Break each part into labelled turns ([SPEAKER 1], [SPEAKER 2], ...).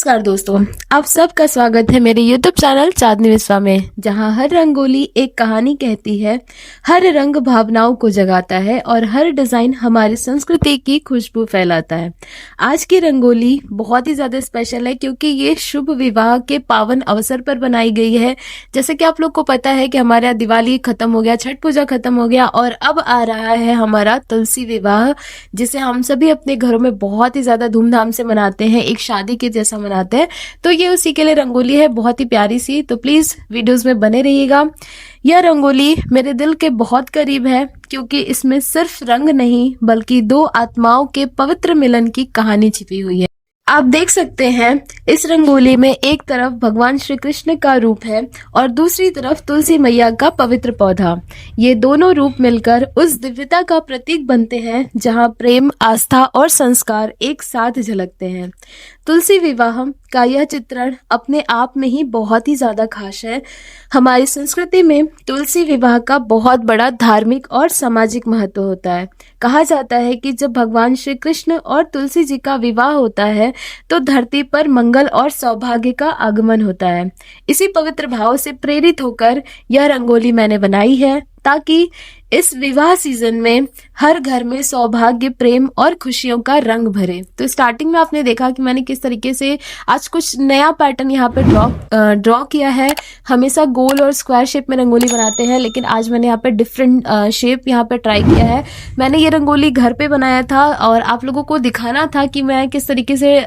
[SPEAKER 1] नमस्कार दोस्तों, आप सबका स्वागत है मेरे YouTube चैनल चांदनी विश्वा में, जहां हर रंगोली एक कहानी कहती है, हर रंग भावनाओं को जगाता है और हर डिजाइन हमारी संस्कृति की खुशबू फैलाता है। आज की रंगोली बहुत ही ज्यादा स्पेशल है क्योंकि ये शुभ विवाह के पावन अवसर पर बनाई गई है। जैसे कि आप लोग को पता है कि हमारे यहाँ दिवाली खत्म हो गया, छठ पूजा खत्म हो गया और अब आ रहा है हमारा तुलसी विवाह, जिसे हम सभी अपने घरों में बहुत ही ज्यादा धूमधाम से मनाते हैं, एक शादी के जैसा मनाते हैं। तो ये उसी के लिए रंगोली है, बहुत ही प्यारी सी। तो प्लीज वीडियोस में बने रहिएगा। यह रंगोली मेरे दिल के बहुत करीब है क्योंकि इसमें सिर्फ रंग नहीं बल्कि दो आत्माओं के पवित्र मिलन की कहानी छिपी हुई है। आप देख सकते हैं इस रंगोली में एक तरफ भगवान श्री कृष्ण का रूप है और दूसरी तरफ तुलसी मैया का पवित्र पौधा। ये दोनों रूप मिलकर उस दिव्यता का प्रतीक बनते हैं जहां प्रेम, आस्था और संस्कार एक साथ झलकते हैं। तुलसी विवाह का यह चित्रण अपने आप में ही बहुत ही ज्यादा खास है। हमारी संस्कृति में तुलसी विवाह का बहुत बड़ा धार्मिक और सामाजिक महत्व होता है। कहा जाता है कि जब भगवान श्री कृष्ण और तुलसी जी का विवाह होता है तो धरती पर मंगल और सौभाग्य का आगमन होता है। इसी पवित्र भाव से प्रेरित होकर यह रंगोली मैंने बनाई है ताकि इस विवाह सीजन में हर घर में सौभाग्य, प्रेम और खुशियों का रंग भरे। तो स्टार्टिंग में आपने देखा कि मैंने किस तरीके से आज कुछ नया पैटर्न यहाँ पे ड्रॉ किया है। हमेशा गोल और स्क्वायर शेप में रंगोली बनाते हैं, लेकिन आज मैंने यहाँ पे डिफरेंट शेप यहाँ पे ट्राई किया है। मैंने ये रंगोली घर पे बनाया था और आप लोगों को दिखाना था कि मैं किस तरीके से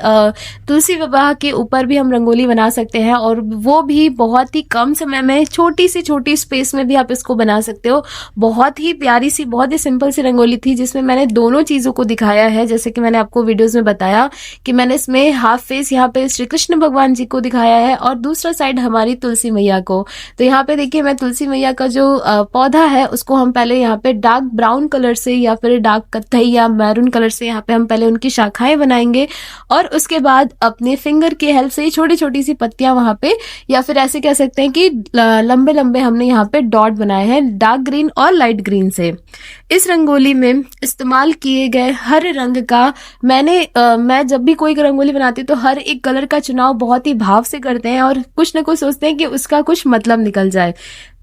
[SPEAKER 1] तुलसी विवाह के ऊपर भी हम रंगोली बना सकते हैं, और वो भी बहुत ही कम समय में, छोटी स्पेस में भी आप इसको बना सकते हो। बहुत ही प्यारी सी, बहुत ही सिंपल सी रंगोली थी जिसमें मैंने दोनों चीजों को दिखाया है। जैसे कि मैंने आपको वीडियोस में बताया कि मैंने इसमें हाफ फेस यहाँ पे श्री कृष्ण भगवान जी को दिखाया है और दूसरा साइड हमारी तुलसी मैया को। तो यहाँ पे देखिए, मैं तुलसी मैया का जो पौधा है उसको हम पहले यहाँ पे डार्क ब्राउन कलर से या फिर डार्क कत्थई या मैरून कलर से यहाँ पे हम पहले उनकी शाखाएं बनाएंगे और उसके बाद अपने फिंगर की हेल्प से छोटी छोटी सी पत्तियां वहां पे, या फिर ऐसे कह सकते हैं कि लंबे लंबे हमने यहाँ पे डॉट बनाए हैं डार्क ग्रीन और लाइट ग्रीन से। इस रंगोली में इस्तेमाल किए गए हर रंग का मैं जब भी कोई रंगोली बनाती हूँ तो हर एक कलर का चुनाव बहुत ही भाव से करते हैं और कुछ न कुछ सोचते हैं कि उसका कुछ मतलब निकल जाए।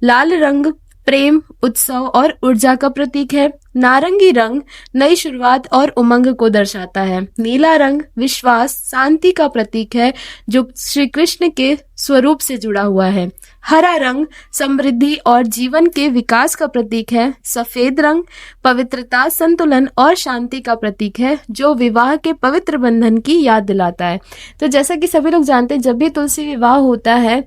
[SPEAKER 1] लाल रंग प्रेम, उत्सव और ऊर्जा का प्रतीक है। नारंगी रंग नई शुरुआत और उमंग को दर्शाता है। नीला रंग विश्वास, शांति का प्रतीक है जो श्री कृष्ण के स्वरूप से जुड़ा हुआ है। हरा रंग समृद्धि और जीवन के विकास का प्रतीक है। सफेद रंग पवित्रता, संतुलन और शांति का प्रतीक है जो विवाह के पवित्र बंधन की याद दिलाता है। तो जैसा कि सभी लोग जानते हैं, जब भी तुलसी विवाह होता है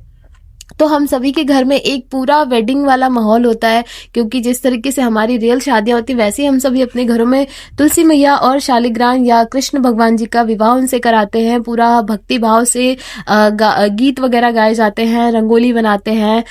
[SPEAKER 1] तो हम सभी के घर में एक पूरा वेडिंग वाला माहौल होता है, क्योंकि जिस तरीके से हमारी रियल शादियां होती है वैसे ही हम सभी अपने घरों में तुलसी मैया और शालिग्राम या कृष्ण भगवान जी का विवाह उनसे कराते हैं। पूरा भक्ति भाव से गीत वगैरह गाए जाते हैं, रंगोली बनाते हैं।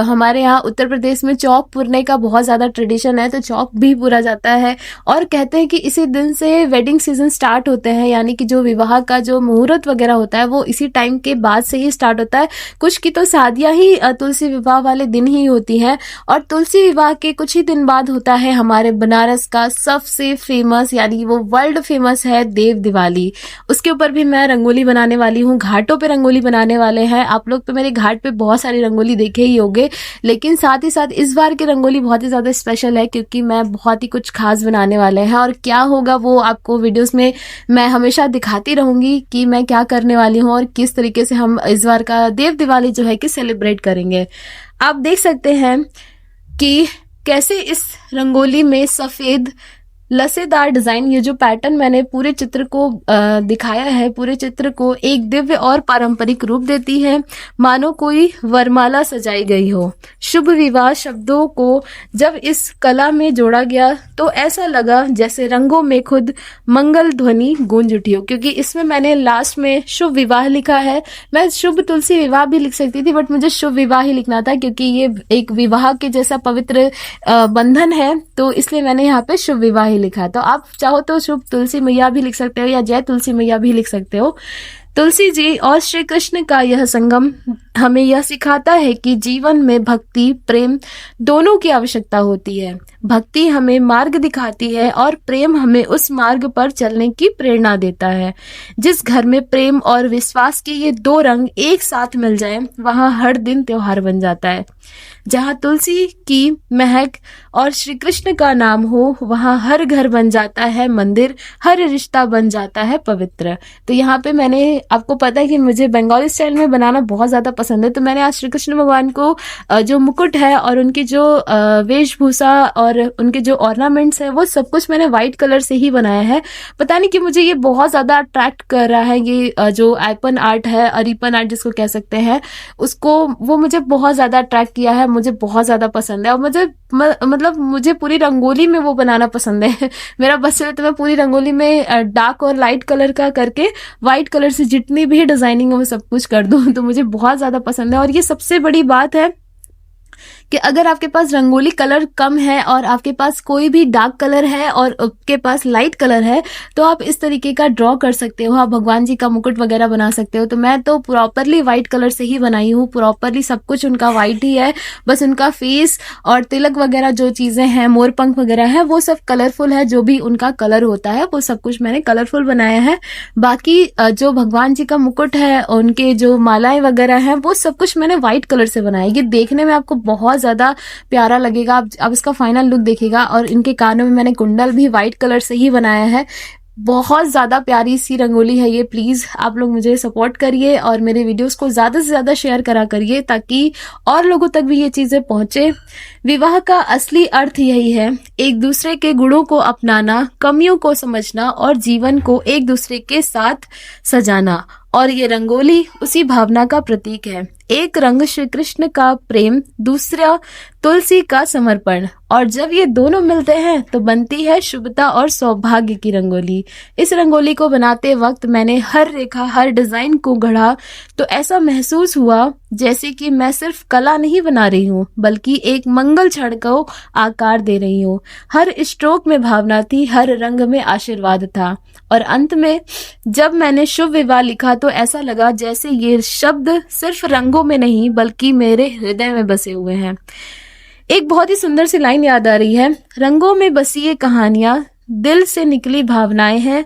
[SPEAKER 1] हमारे यहाँ उत्तर प्रदेश में चौक पुरने का बहुत ज्यादा ट्रेडिशन है, तो चौक भी पूरा जाता है और कहते हैं कि इसी दिन से वेडिंग सीजन स्टार्ट होते हैं, यानी कि जो विवाह का जो मुहूर्त वगैरह होता है वो इसी टाइम के बाद से ही स्टार्ट होता है। कुछ की तो शादियां ही तुलसी विवाह वाले दिन ही होती है, और तुलसी विवाह के कुछ ही दिन बाद होता है हमारे बनारस का सबसे फेमस, यानी वो वर्ल्ड फेमस है, देव दिवाली। उसके ऊपर भी मैं रंगोली बनाने वाली हूँ। घाटों पे रंगोली बनाने वाले हैं आप लोग, तो मेरे घाट पे बहुत सारी रंगोली देखे ही होंगे, लेकिन साथ ही साथ इस बार की रंगोली बहुत ही ज्यादा स्पेशल है क्योंकि मैं बहुत ही कुछ खास बनाने वाले हैं। और क्या होगा वो आपको वीडियोस में मैं हमेशा दिखाती रहूंगी कि मैं क्या करने वाली हूँ और किस तरीके से हम इस बार का देव दिवाली जो है कि सेलिब्रेट करेंगे। आप देख सकते हैं कि कैसे इस रंगोली में सफेद लसेदार डिजाइन, ये जो पैटर्न मैंने पूरे चित्र को दिखाया है, पूरे चित्र को एक दिव्य और पारंपरिक रूप देती है, मानो कोई वरमाला सजाई गई हो। शुभ विवाह शब्दों को जब इस कला में जोड़ा गया तो ऐसा लगा जैसे रंगों में खुद मंगल ध्वनि गूंज उठी हो, क्योंकि इसमें मैंने लास्ट में शुभ विवाह लिखा है। मैं शुभ तुलसी विवाह भी लिख सकती थी, बट मुझे शुभ विवाह ही लिखना था क्योंकि ये एक विवाह के जैसा पवित्र बंधन है, तो इसलिए मैंने यहाँ पे शुभ विवाह ही लिखा। तो आप चाहो तो शुभ तुलसी मैया भी लिख सकते हो या जय तुलसी मैया भी लिख सकते हो। तुलसी जी और श्री कृष्ण का यह संगम हमें यह सिखाता है कि जीवन में भक्ति प्रेम दोनों की आवश्यकता होती है। भक्ति हमें मार्ग दिखाती है और प्रेम हमें उस मार्ग पर चलने की प्रेरणा देता है। जिस घर में प्रेम और विश्वास के ये दो रंग एक साथ मिल जाए वहां हर दिन त्योहार बन जाता है। जहाँ तुलसी की महक और श्री कृष्ण का नाम हो वहाँ हर घर बन जाता है मंदिर, हर रिश्ता बन जाता है पवित्र। तो यहाँ पे मैंने, आपको पता है कि मुझे बंगाली स्टाइल में बनाना बहुत ज्यादा पसंद है, तो मैंने आज श्री कृष्ण भगवान को जो मुकुट है और उनकी जो वेशभूषा और उनके जो ऑर्नामेंट्स है वो सब कुछ मैंने व्हाइट कलर से ही बनाया है। पता नहीं कि मुझे ये बहुत ज्यादा अट्रैक्ट कर रहा है। ये जो आइपन आर्ट है, अरिपन आर्ट जिसको कह सकते हैं, उसको वो मुझे बहुत ज्यादा अट्रैक्ट किया है, मुझे बहुत ज्यादा पसंद है। और मुझे मतलब मुझे पूरी रंगोली में वो बनाना पसंद है। मेरा बस चले तो मैं पूरी रंगोली में डार्क और लाइट कलर का करके व्हाइट कलर से जितनी भी डिजाइनिंग है वो सब कुछ कर दूं, तो मुझे बहुत ज्यादा पसंद है। और ये सबसे बड़ी बात है कि अगर आपके पास रंगोली कलर कम है और आपके पास कोई भी डार्क कलर है और आपके पास लाइट कलर है तो आप इस तरीके का ड्रॉ कर सकते हो, आप भगवान जी का मुकुट वगैरह बना सकते हो। तो मैं तो प्रॉपरली व्हाइट कलर से ही बनाई हूँ, प्रॉपरली सब कुछ उनका व्हाइट ही है, बस उनका फेस और तिलक वगैरह जो चीजें हैं, मोर पंख वगैरह है, वो सब कलरफुल है। जो भी उनका कलर होता है वो सब कुछ मैंने कलरफुल बनाया है। बाकी जो भगवान जी का मुकुट है, उनके जो मालाएं वगैरह है, वो सब कुछ मैंने व्हाइट कलर से बनाया। ये देखने में आपको बहुत ज्यादा प्यारा लगेगा, आप इसका फाइनल लुक देखिएगा। और इनके कानों में मैंने कुंडल भी व्हाइट कलर से ही बनाया है। बहुत ज्यादा प्यारी सी रंगोली है ये। प्लीज आप लोग मुझे सपोर्ट करिए और मेरे वीडियोस को ज्यादा से ज्यादा शेयर करा करिए ताकि और लोगों तक भी ये चीजें पहुंचे। विवाह का असली अर्थ यही है, एक दूसरे के गुणों को अपनाना, कमियों को समझना और जीवन को एक दूसरे के साथ सजाना। और ये रंगोली उसी भावना का प्रतीक है। एक रंग श्री कृष्ण का प्रेम, दूसरा तुलसी का समर्पण, और जब ये दोनों मिलते हैं तो बनती है शुभता और सौभाग्य की रंगोली। इस रंगोली को बनाते वक्त मैंने हर रेखा, हर डिजाइन को गढ़ा तो ऐसा महसूस हुआ जैसे कि मैं सिर्फ कला नहीं बना रही हूँ बल्कि एक मंगल क्षण को आकार दे रही हूँ। हर स्ट्रोक में भावना थी, हर रंग में आशीर्वाद था। और अंत में जब मैंने शुभ विवाह लिखा तो ऐसा लगा जैसे ये शब्द सिर्फ रंगों में नहीं बल्कि मेरे हृदय में बसे हुए हैं। एक बहुत ही सुंदर सी लाइन याद आ रही है, रंगों में बसी ये कहानियां, दिल से निकली भावनाएं हैं।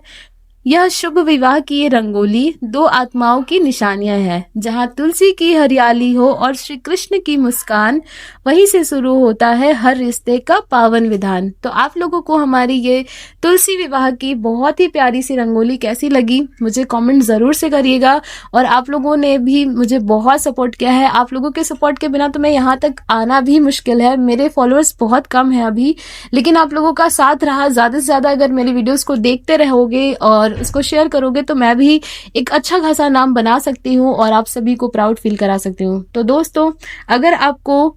[SPEAKER 1] यह शुभ विवाह की ये रंगोली दो आत्माओं की निशानियां हैं। जहां तुलसी की हरियाली हो और श्री कृष्ण की मुस्कान, वहीं से शुरू होता है हर रिश्ते का पावन विधान। तो आप लोगों को हमारी ये तुलसी विवाह की बहुत ही प्यारी सी रंगोली कैसी लगी मुझे कमेंट जरूर से करिएगा। और आप लोगों ने भी मुझे बहुत सपोर्ट किया है। आप लोगों के सपोर्ट के बिना तो मैं यहाँ तक आना भी मुश्किल है। मेरे फॉलोअर्स बहुत कम है अभी, लेकिन आप लोगों का साथ रहा। ज्यादा से ज्यादा अगर मेरी वीडियोस को देखते रहोगे और उसको शेयर करोगे तो मैं भी एक अच्छा खासा नाम बना सकती हूँ और आप सभी को प्राउड फील करा सकती हूँ। तो दोस्तों, अगर आपको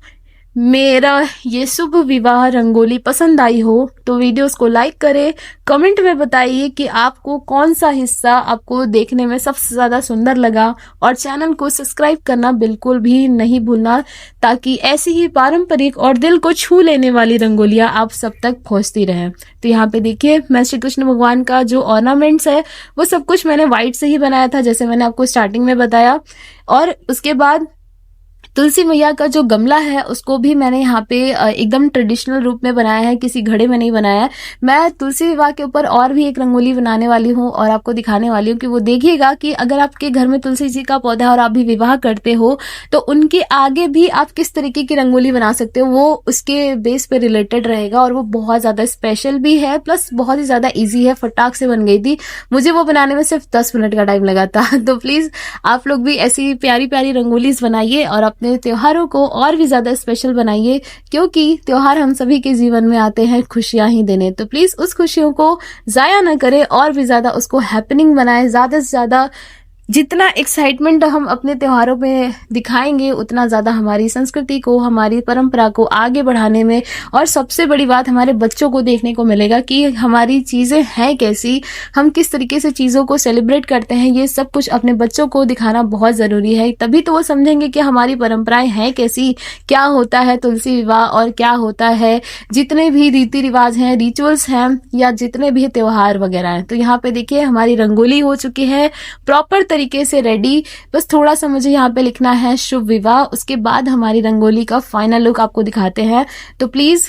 [SPEAKER 1] मेरा ये शुभ विवाह रंगोली पसंद आई हो तो वीडियोस को लाइक करें, कमेंट में बताइए कि आपको कौन सा हिस्सा आपको देखने में सबसे ज्यादा सुंदर लगा, और चैनल को सब्सक्राइब करना बिल्कुल भी नहीं भूलना ताकि ऐसी ही पारंपरिक और दिल को छू लेने वाली रंगोलियां आप सब तक पहुंचती रहे। तो यहाँ पे देखिए, मैं श्री कृष्ण भगवान का जो ऑर्नामेंट्स है वो सब कुछ मैंने व्हाइट से ही बनाया था, जैसे मैंने आपको स्टार्टिंग में बताया। और उसके बाद तुलसी मैया का जो गमला है उसको भी मैंने यहाँ पे एकदम ट्रेडिशनल रूप में बनाया है, किसी घड़े में नहीं बनाया है। मैं तुलसी विवाह के ऊपर और भी एक रंगोली बनाने वाली हूँ और आपको दिखाने वाली हूँ कि वो देखिएगा कि अगर आपके घर में तुलसी जी का पौधा है और आप भी विवाह करते हो तो उनके आगे भी आप किस तरीके की रंगोली बना सकते हो, वो उसके बेस पे रिलेटेड रहेगा। और वो बहुत ज्यादा स्पेशल भी है, प्लस बहुत ही ज्यादा ईजी है, फटाक से बन गई थी। मुझे वो बनाने में सिर्फ 10 मिनट का टाइम लगा था। तो प्लीज आप लोग भी ऐसी प्यारी प्यारी रंगोलीज बनाइए और अपने त्योहारों को और भी ज्यादा स्पेशल बनाइए, क्योंकि त्योहार हम सभी के जीवन में आते हैं खुशियां ही देने। तो प्लीज उस खुशियों को जाया ना करें और भी ज्यादा उसको हैपनिंग बनाएं। ज्यादा से ज्यादा जितना एक्साइटमेंट हम अपने त्योहारों में दिखाएंगे उतना ज्यादा हमारी संस्कृति को, हमारी परंपरा को आगे बढ़ाने में, और सबसे बड़ी बात हमारे बच्चों को देखने को मिलेगा कि हमारी चीजें हैं कैसी, हम किस तरीके से चीजों को सेलिब्रेट करते हैं। ये सब कुछ अपने बच्चों को दिखाना बहुत जरूरी है, तभी तो वो समझेंगे कि हमारी परंपराएं हैं कैसी, क्या होता है तुलसी विवाह और क्या होता है जितने भी रीति रिवाज हैं, रिचुअल्स हैं, या जितने भी त्योहार वगैरह हैं। तो यहाँ पे देखिए हमारी रंगोली हो चुकी है प्रॉपर तरीके से रेडी। बस थोड़ा सा मुझे यहाँ पे लिखना है शुभ विवाह, उसके बाद हमारी रंगोली का फाइनल लुक आपको दिखाते हैं। तो प्लीज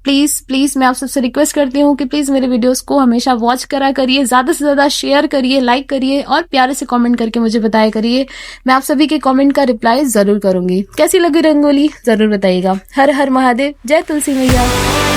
[SPEAKER 1] प्लीज प्लीज मैं आप सबसे रिक्वेस्ट करती हूँ कि प्लीज मेरे वीडियोस को हमेशा वॉच करा करिए, ज्यादा से ज्यादा शेयर करिए, लाइक करिए और प्यारे से कमेंट करके मुझे बताया करिए। मैं आप सभी के कमेंट का रिप्लाई जरूर करूंगी। कैसी लगी रंगोली जरूर बताइएगा। हर हर महादेव, जय तुलसी मैया।